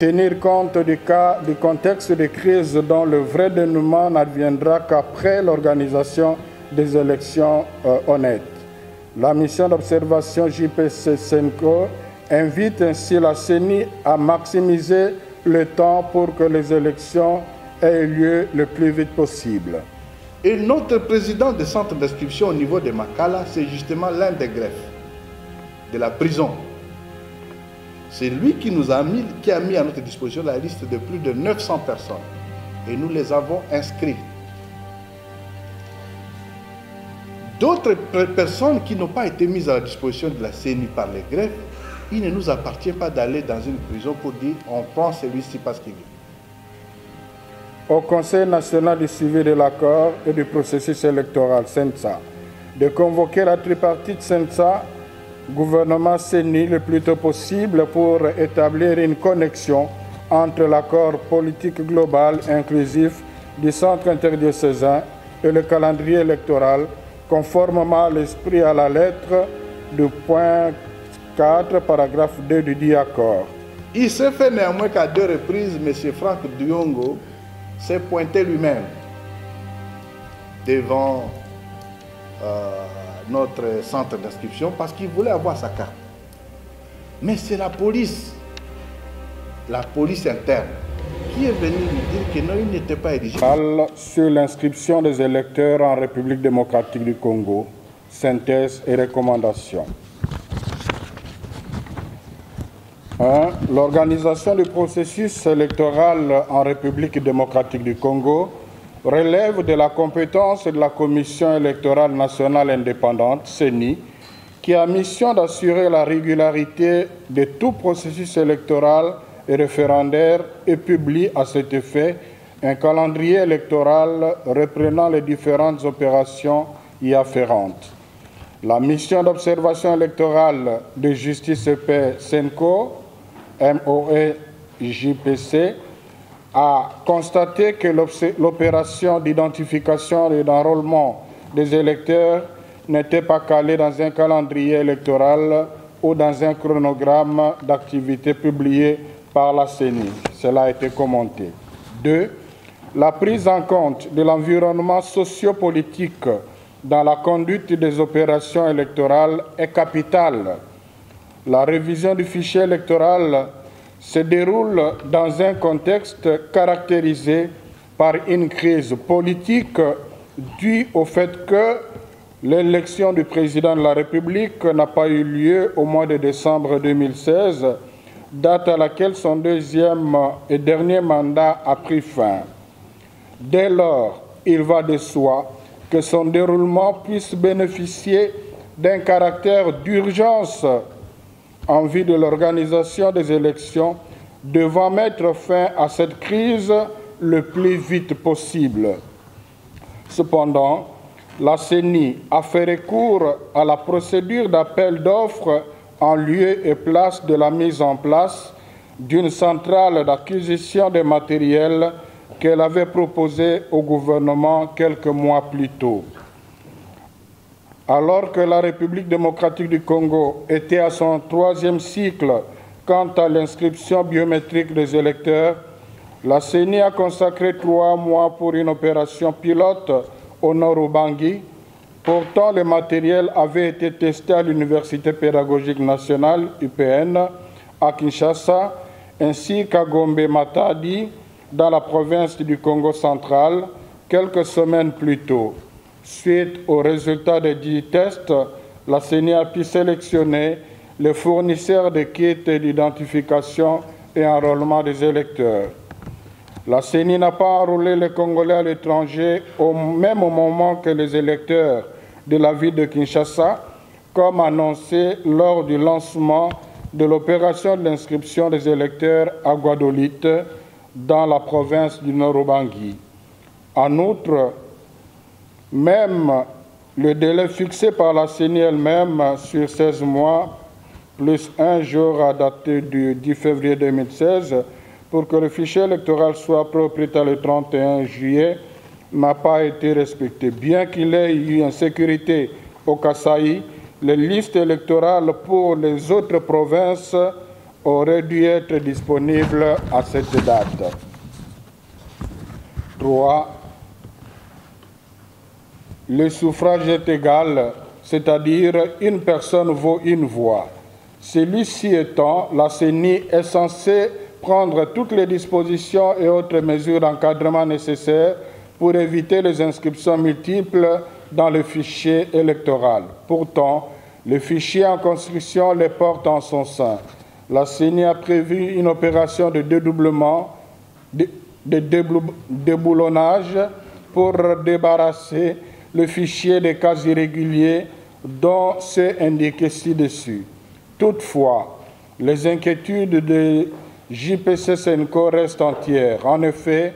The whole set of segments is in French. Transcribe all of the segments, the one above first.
Tenir compte du contexte de crise dont le vrai dénouement n'adviendra qu'après l'organisation des élections honnêtes. La mission d'observation JPC-SENCO invite ainsi la CENI à maximiser le temps pour que les élections aient lieu le plus vite possible. Et notre président de centre d'inscription au niveau de Makala, c'est justement l'un des greffes de la prison. C'est lui qui a mis à notre disposition la liste de plus de 900 personnes. Et nous les avons inscrits. D'autres personnes qui n'ont pas été mises à la disposition de la CENI par les greffes, il ne nous appartient pas d'aller dans une prison pour dire on prend celui-ci parce qu'il est. Au Conseil national du suivi de l'accord et du processus électoral, CENSA, de convoquer la tripartite CENSA, gouvernement CENI le plus tôt possible pour établir une connexion entre l'accord politique global inclusif du centre interdiocésain et le calendrier électoral, conformément à l'esprit et à la lettre du point 4, paragraphe 2 du dit accord. Il s'est fait néanmoins qu'à 2 reprises, M. Franck Diongo s'est pointé lui-même devant notre centre d'inscription parce qu'il voulait avoir sa carte. Mais c'est la police interne, qui est venue lui dire que non, il n'était pas éligible. Sur l'inscription des électeurs en République démocratique du Congo, synthèse et recommandations. 1. L'organisation du processus électoral en République démocratique du Congo relève de la compétence de la Commission électorale nationale indépendante, CENI, qui a mission d'assurer la régularité de tout processus électoral et référendaire et publie à cet effet un calendrier électoral reprenant les différentes opérations y afférentes. La mission d'observation électorale de Justice et Paix SENCO, MOE-JPC, a constaté que l'opération d'identification et d'enrôlement des électeurs n'était pas calée dans un calendrier électoral ou dans un chronogramme d'activité publié par la CENI. Cela a été commenté. 2. La prise en compte de l'environnement sociopolitique dans la conduite des opérations électorales est capitale. La révision du fichier électoral se déroule dans un contexte caractérisé par une crise politique due au fait que l'élection du président de la République n'a pas eu lieu au mois de décembre 2016, date à laquelle son deuxième et dernier mandat a pris fin. Dès lors, il va de soi que son déroulement puisse bénéficier d'un caractère d'urgence en vue de l'organisation des élections, devant mettre fin à cette crise le plus vite possible. Cependant, la CENI a fait recours à la procédure d'appel d'offres en lieu et place de la mise en place d'une centrale d'acquisition de matériel qu'elle avait proposée au gouvernement quelques mois plus tôt. Alors que la République démocratique du Congo était à son 3e cycle quant à l'inscription biométrique des électeurs, la CENI a consacré 3 mois pour une opération pilote au nord Ubangi. Pourtant, le matériel avait été testé à l'Université pédagogique nationale, UPN, à Kinshasa, ainsi qu'à Gombe-Matadi, dans la province du Congo central, quelques semaines plus tôt. Suite aux résultats des 10 tests, la CENI a pu sélectionner les fournisseurs de kits d'identification et enrôlement des électeurs. La CENI n'a pas enrôlé les Congolais à l'étranger même au moment que les électeurs de la ville de Kinshasa, comme annoncé lors du lancement de l'opération de l'inscription des électeurs à Guadolite, dans la province du Nord-Ubangi. En outre, même le délai fixé par la CENI elle-même sur 16 mois, plus 1 jour à dater du 10 février 2016, pour que le fichier électoral soit propriétaire le 31 juillet, n'a pas été respecté. Bien qu'il ait eu en sécurité au Kasaï, les listes électorales pour les autres provinces aurait dû être disponible à cette date. 3. Le suffrage est égal, c'est-à-dire une personne vaut une voix. Celui-ci étant, la CENI est censée prendre toutes les dispositions et autres mesures d'encadrement nécessaires pour éviter les inscriptions multiples dans le fichier électoral. Pourtant, le fichier en construction les porte en son sein. La CENI a prévu une opération de dédoublement, de déboulonnage pour débarrasser le fichier des cas irréguliers dont c'est indiqué ci-dessus. Toutefois, les inquiétudes de JPC Senco restent entières. En effet,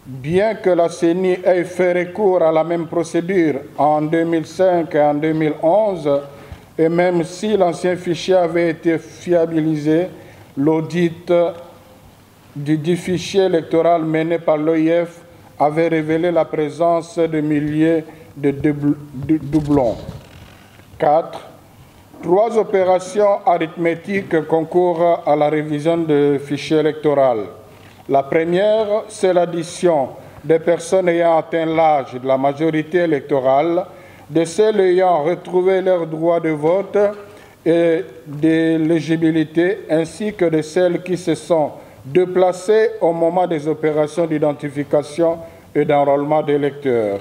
bien que la CENI ait fait recours à la même procédure en 2005 et en 2011, et même si l'ancien fichier avait été fiabilisé, l'audit du fichier électoral mené par l'OIF avait révélé la présence de milliers de doublons. 4. 3 opérations arithmétiques concourent à la révision du fichier électoral. La première, c'est l'addition des personnes ayant atteint l'âge de la majorité électorale, de celles ayant retrouvé leur droit de vote et d'éligibilité, ainsi que de celles qui se sont déplacées au moment des opérations d'identification et d'enrôlement d'électeurs.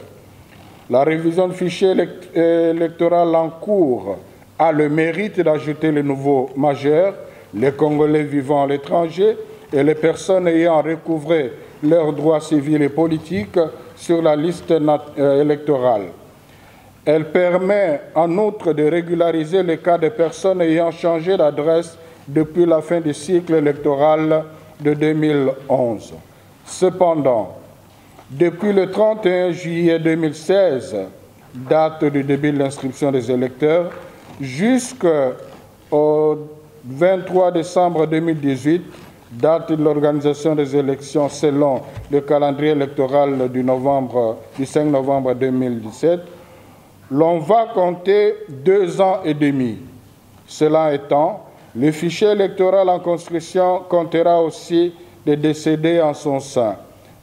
La révision du fichier électoral en cours a le mérite d'ajouter les nouveaux majeurs, les Congolais vivant à l'étranger et les personnes ayant recouvré leurs droits civils et politiques sur la liste électorale. Elle permet en outre de régulariser les cas de personnes ayant changé d'adresse depuis la fin du cycle électoral de 2011. Cependant, depuis le 31 juillet 2016, date du début de l'inscription des électeurs, jusqu'au 23 décembre 2018, date de l'organisation des élections selon le calendrier électoral du 5 novembre 2017, l'on va compter 2 ans et demi. Cela étant, le fichier électoral en construction comptera aussi des décédés en son sein.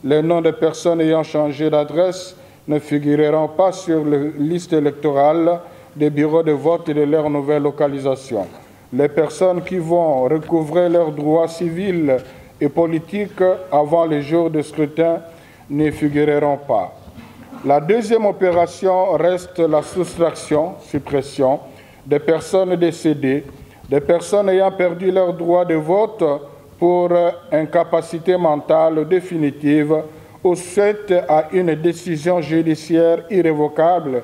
Les noms de personnes ayant changé d'adresse ne figureront pas sur la liste électorale des bureaux de vote et de leur nouvelle localisation. Les personnes qui vont recouvrer leurs droits civils et politiques avant les jours de scrutin ne figureront pas. La deuxième opération reste la soustraction, suppression, des personnes décédées, des personnes ayant perdu leur droit de vote pour incapacité mentale définitive ou suite à une décision judiciaire irrévocable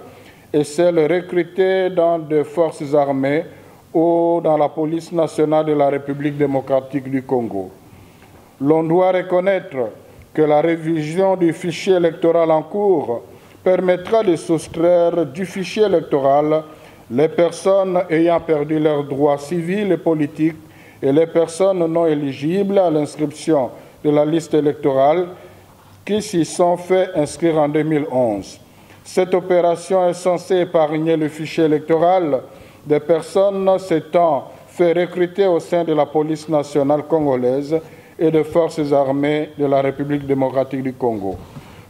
et celles recrutées dans des forces armées ou dans la police nationale de la République démocratique du Congo. L'on doit reconnaître que la révision du fichier électoral en cours permettra de soustraire du fichier électoral les personnes ayant perdu leurs droits civils et politiques et les personnes non éligibles à l'inscription de la liste électorale qui s'y sont fait inscrire en 2011. Cette opération est censée épargner le fichier électoral des personnes s'étant fait recruter au sein de la police nationale congolaise et des forces armées de la République démocratique du Congo.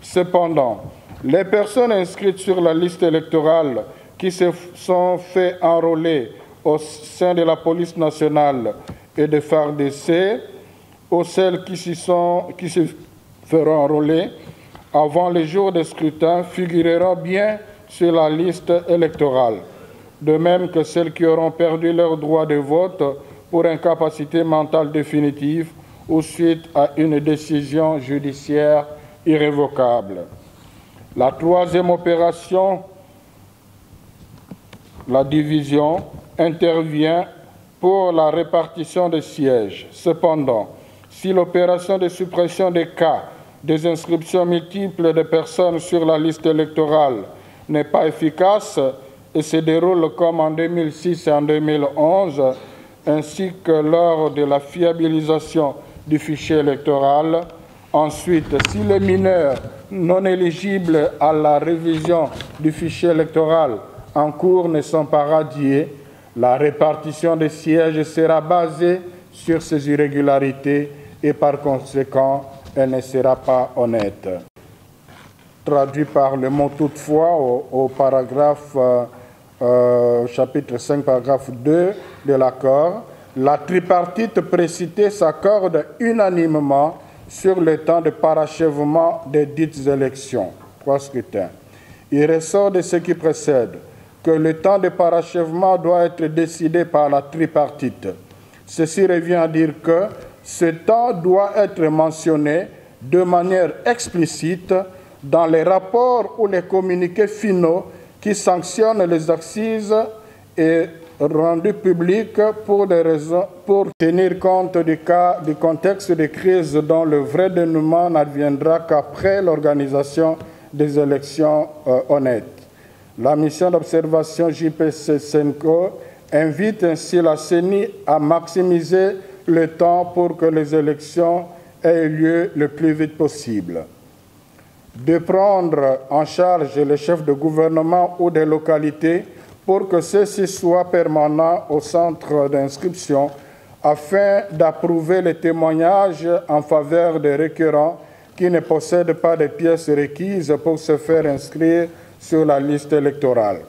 Cependant, les personnes inscrites sur la liste électorale qui se sont fait enrôler au sein de la police nationale et de FARDC, ou celles qui se feront enrôler avant les jours de scrutin, figureront bien sur la liste électorale, de même que celles qui auront perdu leur droit de vote pour incapacité mentale définitive ou suite à une décision judiciaire irrévocable. La troisième opération, la division, intervient pour la répartition des sièges. Cependant, si l'opération de suppression des cas des inscriptions multiples de personnes sur la liste électorale n'est pas efficace et se déroule comme en 2006 et en 2011, ainsi que lors de la fiabilisation du fichier électoral. Ensuite, si les mineurs non éligibles à la révision du fichier électoral en cours ne sont pas radiés, La répartition des sièges sera basée sur ces irrégularités et par conséquent, elle ne sera pas honnête. Traduit par le mot toutefois au paragraphe chapitre 5, paragraphe 2 de l'accord, la tripartite précitée s'accorde unanimement sur le temps de parachèvement des dites élections. 3 scrutins. Il ressort de ce qui précède que le temps de parachèvement doit être décidé par la tripartite. Ceci revient à dire que ce temps doit être mentionné de manière explicite dans les rapports ou les communiqués finaux qui sanctionnent les assises et rendus publics pour tenir compte du contexte de crise dont le vrai dénouement n'adviendra qu'après l'organisation des élections honnêtes. La mission d'observation JPC-SENCO invite ainsi la CENI à maximiser le temps pour que les élections aient lieu le plus vite possible. De prendre en charge les chefs de gouvernement ou des localités pour que ceux-ci soient permanents au centre d'inscription afin d'approuver les témoignages en faveur des requérants qui ne possèdent pas de pièces requises pour se faire inscrire sur la liste électorale.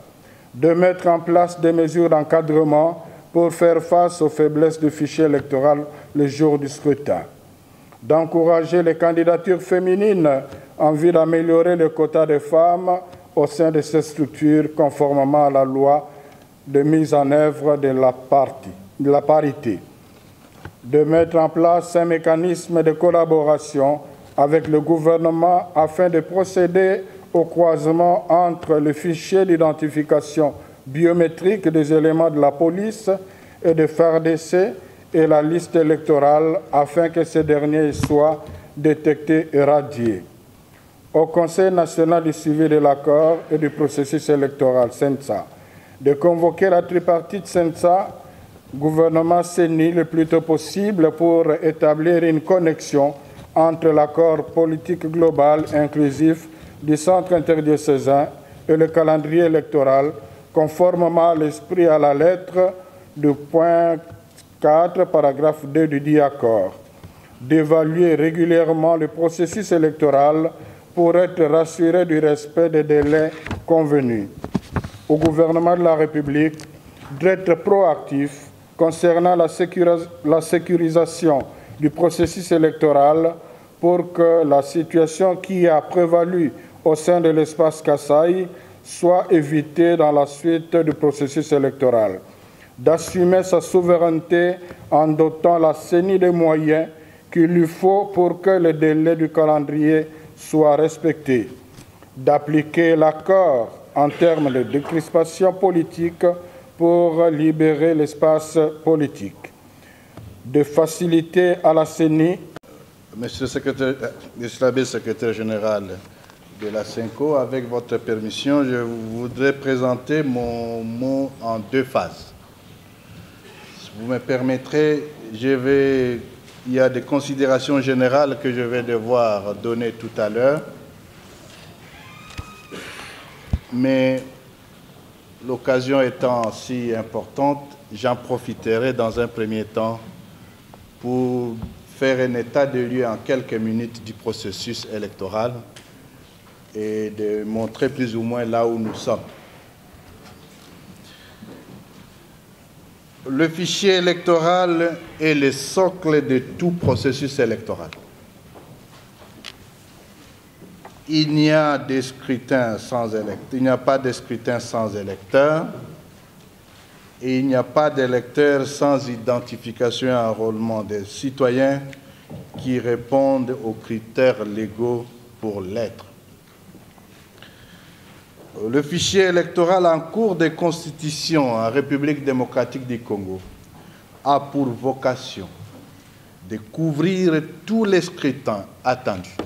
De mettre en place des mesures d'encadrement pour faire face aux faiblesses du fichier électoral le jour du scrutin. D'encourager les candidatures féminines en vue d'améliorer le quota de femmes au sein de ces structures conformément à la loi de mise en œuvre de la parité. De mettre en place un mécanisme de collaboration avec le gouvernement afin de procéder au croisement entre le fichier d'identification biométrique des éléments de la police et de FARDC et la liste électorale afin que ces derniers soient détectés et radiés. Au Conseil national du suivi de l'accord et du processus électoral, CENSA, de convoquer la tripartite CENSA, gouvernement CENI, le plus tôt possible pour établir une connexion entre l'accord politique global inclusif du centre interdiocésain et le calendrier électoral, conformément à l'esprit et à la lettre du point 4, paragraphe 2 du dit accord, d'évaluer régulièrement le processus électoral pour être rassuré du respect des délais convenus. Au gouvernement de la République d'être proactif concernant la sécurisation du processus électoral pour que la situation qui a prévalu au sein de l'espace Kasaï soit évitée dans la suite du processus électoral, d'assumer sa souveraineté en dotant la CENI des moyens qu'il lui faut pour que les délais du calendrier soient respectés, d'appliquer l'accord en termes de décrispation politique pour libérer l'espace politique, de faciliter à la CENI. Monsieur l'abbé secrétaire général de la CENCO, avec votre permission, je voudrais présenter mon mot en 2 phases. Si vous me permettrez, il y a des considérations générales que je vais devoir donner tout à l'heure, mais l'occasion étant si importante, j'en profiterai dans un premier temps pour faire un état de lieu en quelques minutes du processus électoral et de montrer plus ou moins là où nous sommes. Le fichier électoral est le socle de tout processus électoral. Il n'y a de scrutin sans électeurs, il n'y a pas de scrutin sans électeurs, et il n'y a pas d'électeurs sans identification et enrôlement des citoyens qui répondent aux critères légaux pour l'être. Le fichier électoral en cours de constitution en République démocratique du Congo a pour vocation de couvrir tous les scrutins attendus.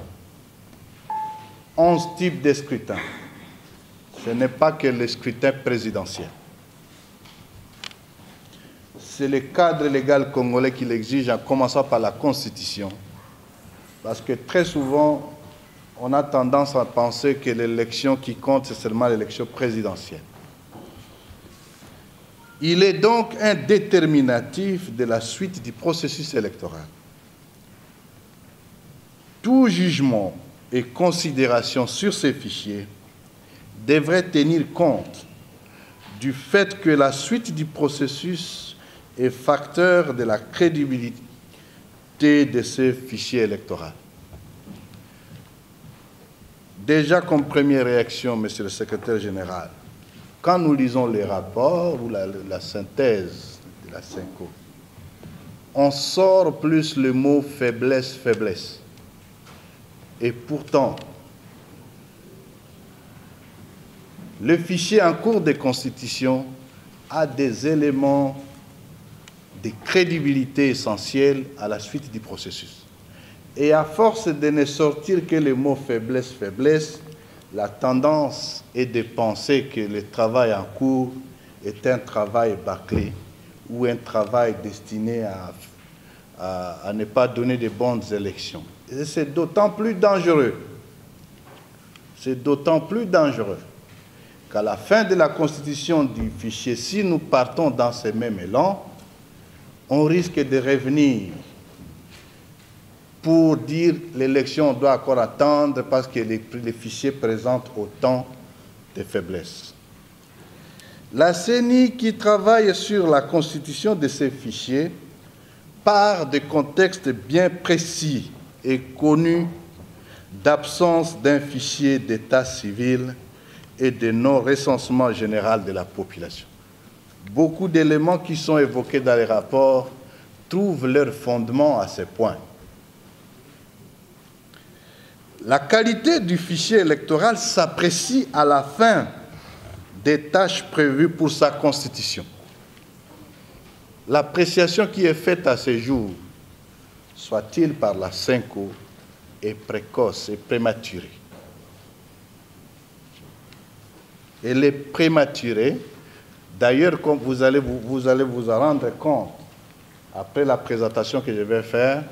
11 types de scrutins. Ce n'est pas que le scrutin présidentiel. C'est le cadre légal congolais qui l'exige, en commençant par la Constitution. Parce que très souvent, on a tendance à penser que l'élection qui compte, c'est seulement l'élection présidentielle. Il est donc un déterminatif de la suite du processus électoral. Tout jugement et considération sur ces fichiers devrait tenir compte du fait que la suite du processus est facteur de la crédibilité de ces fichiers électoraux. Déjà comme première réaction, Monsieur le Secrétaire général, quand nous lisons les rapports ou la synthèse de la CENCO, on sort plus le mot faiblesse, faiblesse. Et pourtant, le fichier en cours de constitution a des éléments de crédibilité essentiels à la suite du processus. Et à force de ne sortir que le mot faiblesse, faiblesse, la tendance est de penser que le travail en cours est un travail bâclé ou un travail destiné à ne pas donner de bonnes élections. Et c'est d'autant plus dangereux. C'est d'autant plus dangereux qu'à la fin de la constitution du fichier, si nous partons dans ce même élan, on risque de revenir pour dire l'élection doit encore attendre parce que les fichiers présentent autant de faiblesses. La CENI, qui travaille sur la constitution de ces fichiers, part de contextes bien précis et connus d'absence d'un fichier d'état civil et de non-recensement général de la population. Beaucoup d'éléments qui sont évoqués dans les rapports trouvent leur fondement à ce point. La qualité du fichier électoral s'apprécie à la fin des tâches prévues pour sa constitution. L'appréciation qui est faite à ce jour, soit-il par la CENCO, est précoce et prématurée. Elle est prématurée. D'ailleurs, comme vous allez vous en rendre compte, après la présentation que je vais faire,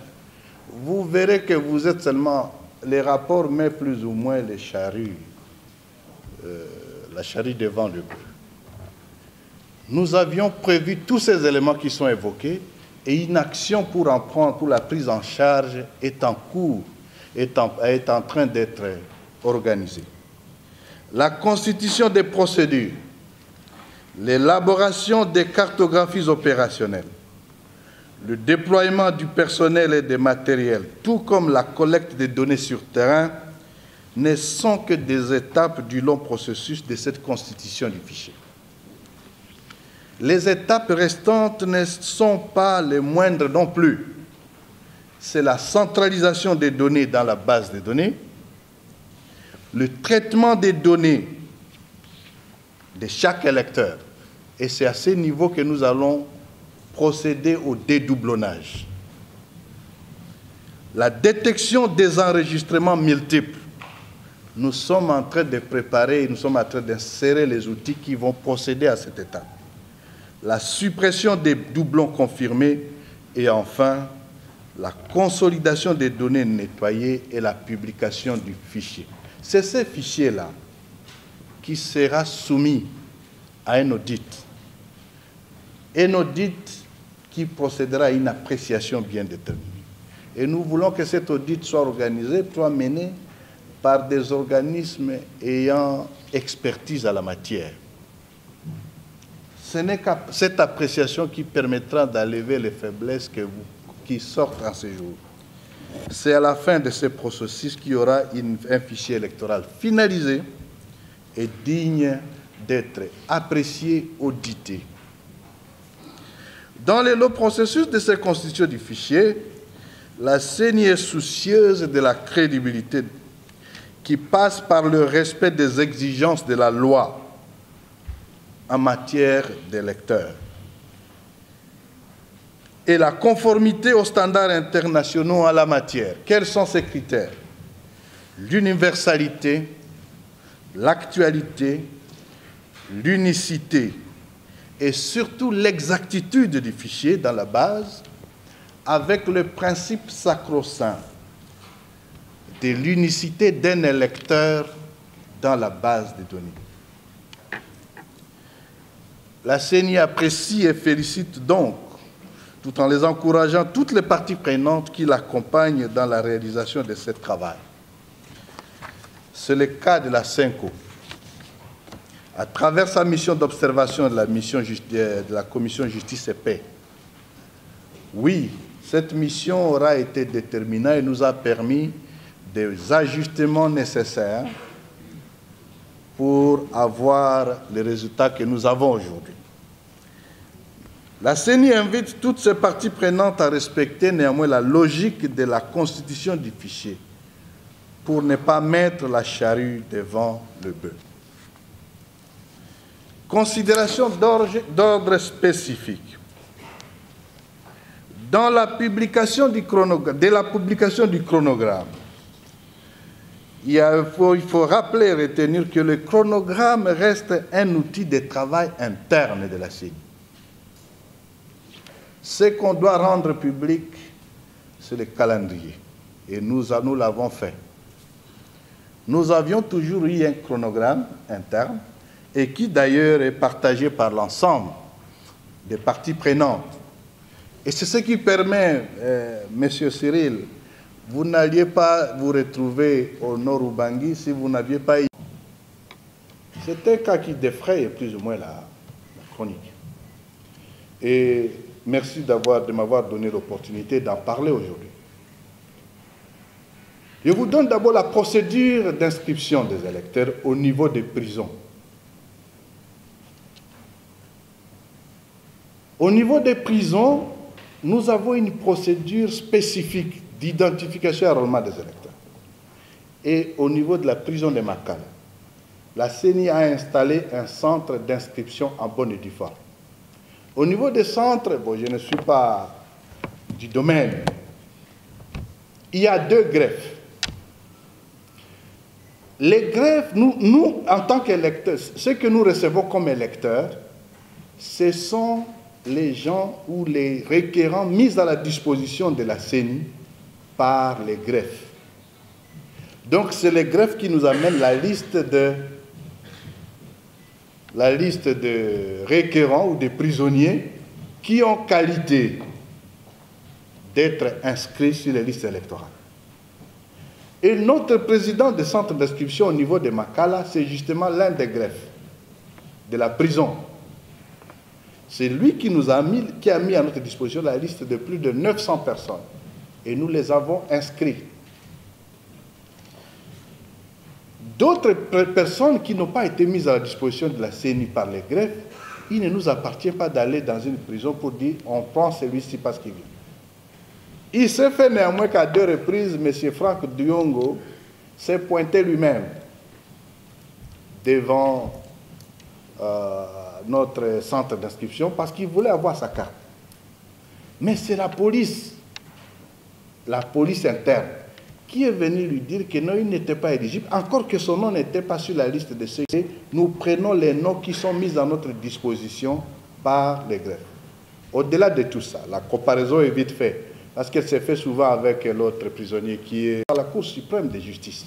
vous verrez que vous êtes seulement... Les rapports mettent plus ou moins les charrues, la charrue devant le bœuf. Nous avions prévu tous ces éléments qui sont évoqués et une action pour la prise en charge est en cours, est en train d'être organisée. La constitution des procédures, l'élaboration des cartographies opérationnelles, le déploiement du personnel et des matériels, tout comme la collecte des données sur terrain, ne sont que des étapes du long processus de cette constitution du fichier. Les étapes restantes ne sont pas les moindres non plus. C'est la centralisation des données dans la base des données, le traitement des données de chaque électeur. Et c'est à ce niveau que nous allons procéder au dédoublonnage. La détection des enregistrements multiples. Nous sommes en train de préparer, nous sommes en train d'insérer les outils qui vont procéder à cette étape. La suppression des doublons confirmés et enfin, la consolidation des données nettoyées et la publication du fichier. C'est ce fichier-là qui sera soumis à un audit. Un audit qui procédera à une appréciation bien déterminée. Et nous voulons que cet audit soit organisé, soit mené par des organismes ayant expertise à la matière. Ce n'est qu'à cette appréciation qui permettra d'enlever les faiblesses qui sortent en ce jour. C'est à la fin de ce processus qu'il y aura un fichier électoral finalisé et digne d'être apprécié, audité. Dans le processus de cette constitution du fichier, la CENI est soucieuse de la crédibilité qui passe par le respect des exigences de la loi en matière d'électeurs et la conformité aux standards internationaux en la matière. Quels sont ces critères? L'universalité, l'actualité, l'unicité et surtout l'exactitude du fichier dans la base avec le principe sacro-saint de l'unicité d'un électeur dans la base des données. La CENI apprécie et félicite donc, tout en les encourageant, toutes les parties prenantes qui l'accompagnent dans la réalisation de ce travail. C'est le cas de la CENCO. À travers sa mission d'observation de la Commission Justice et Paix, oui, cette mission aura été déterminante et nous a permis des ajustements nécessaires pour avoir les résultats que nous avons aujourd'hui. La CENI invite toutes ces parties prenantes à respecter néanmoins la logique de la constitution du fichier pour ne pas mettre la charrue devant le bœuf. Considération d'ordre spécifique. Dans la publication du chronogramme, il faut rappeler et retenir que le chronogramme reste un outil de travail interne de la CENI. Ce qu'on doit rendre public, c'est le calendrier. Et nous l'avons fait. Nous avions toujours eu un chronogramme interne et qui d'ailleurs est partagé par l'ensemble des parties prenantes. Et c'est ce qui permet, Monsieur Cyril, vous n'alliez pas vous retrouver au Nord Ubangi si vous n'aviez pas eu. C'est un cas qui défraye plus ou moins la chronique. Et merci de m'avoir donné l'opportunité d'en parler aujourd'hui. Je vous donne d'abord la procédure d'inscription des électeurs au niveau des prisons. Au niveau des prisons, nous avons une procédure spécifique d'identification et enrôlement des électeurs. Et au niveau de la prison de Makala, la CENI a installé un centre d'inscription en bonne et due forme. Au niveau des centres, bon, je ne suis pas du domaine, il y a 2 greffes. Les greffes, nous en tant qu'électeurs, ce que nous recevons comme électeurs, ce sont les gens ou les requérants mis à la disposition de la CENI par les greffes. Donc c'est les greffes qui nous amènent la liste de requérants ou de prisonniers qui ont qualité d'être inscrits sur les listes électorales. Et notre président du centre d'inscription au niveau de Makala, c'est justement l'un des greffes de la prison. C'est lui qui a mis à notre disposition la liste de plus de 900 personnes. Et nous les avons inscrits. D'autres personnes qui n'ont pas été mises à la disposition de la CENI par les greffes, il ne nous appartient pas d'aller dans une prison pour dire on prend celui-ci parce qu'il vient. Il s'est fait néanmoins qu'à 2 reprises, M. Franck Diongo s'est pointé lui-même devant notre centre d'inscription parce qu'il voulait avoir sa carte. Mais c'est la police interne, qui est venue lui dire que non, il n'était pas éligible, encore que son nom n'était pas sur la liste de ceux qui nous prenons les noms qui sont mis à notre disposition par les greffes. Au-delà de tout ça, la comparaison est vite faite, parce qu'elle s'est fait souvent avec l'autre prisonnier qui est à la Cour suprême de justice.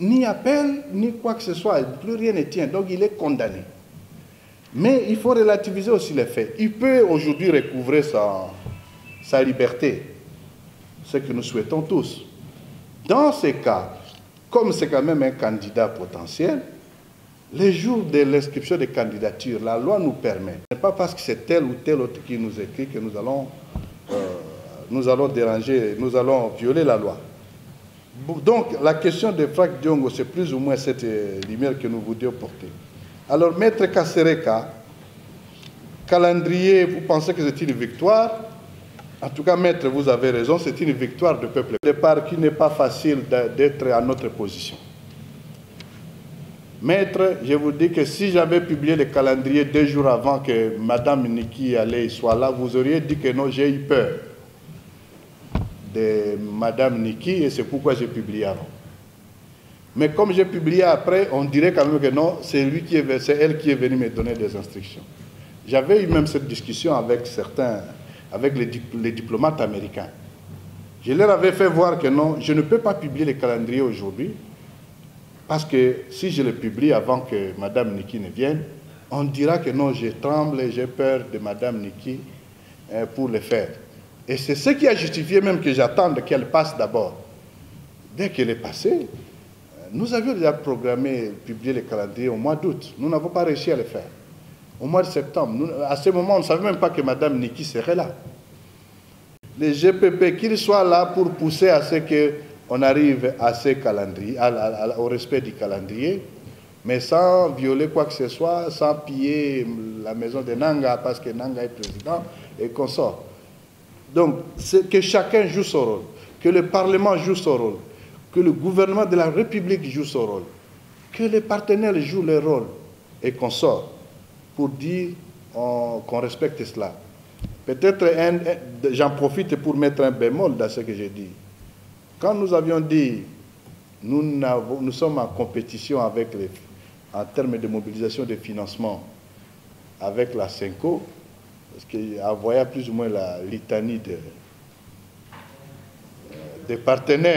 Ni appel, ni quoi que ce soit, plus rien ne tient, donc il est condamné. Mais il faut relativiser aussi les faits. Il peut aujourd'hui recouvrer sa liberté, ce que nous souhaitons tous. Dans ces cas, comme c'est quand même un candidat potentiel, les jours de l'inscription des candidatures, la loi nous permet, ce n'est pas parce que c'est tel ou tel autre qui nous écrit que nous allons déranger, nous allons violer la loi. Donc la question de Franck Diongo, c'est plus ou moins cette lumière que nous voulions porter. Alors, Maître Kasereka, calendrier, vous pensez que c'est une victoire? En tout cas, Maître, vous avez raison, c'est une victoire du peuple. Au départ, qui n'est pas facile d'être à notre position. Maître, je vous dis que si j'avais publié le calendrier 2 jours avant que Mme Niki soit là, vous auriez dit que non, j'ai eu peur de Mme Niki et c'est pourquoi j'ai publié avant. Mais comme j'ai publié après, on dirait quand même que non, c'est elle qui est venue me donner des instructions. J'avais eu même cette discussion avec les diplomates américains. Je leur avais fait voir que non, je ne peux pas publier le calendrier aujourd'hui, parce que si je le publie avant que Mme Niki ne vienne, on dira que non, je tremble et j'ai peur de Mme Niki pour le faire. Et c'est ce qui a justifié même que j'attende qu'elle passe d'abord. Dès qu'elle est passée, nous avions déjà programmé, publié le calendrier au mois d'août. Nous n'avons pas réussi à le faire. Au mois de septembre, à ce moment, on ne savait même pas que Mme Niki serait là. Les GPP, qu'ils soient là pour pousser à ce qu'on arrive à ce calendrier, au respect du calendrier, mais sans violer quoi que ce soit, sans piller la maison de Nanga parce que Nanga est président et qu'on sort. Donc, que chacun joue son rôle, que le Parlement joue son rôle, que le gouvernement de la République joue son rôle, que les partenaires jouent leur rôle et qu'on sort pour dire qu'on respecte cela. Peut-être, j'en profite pour mettre un bémol dans ce que j'ai dit. Quand nous avions dit, nous sommes en compétition avec en termes de mobilisation de financement avec la CENCO, parce qu'il envoyait plus ou moins la litanie des partenaires.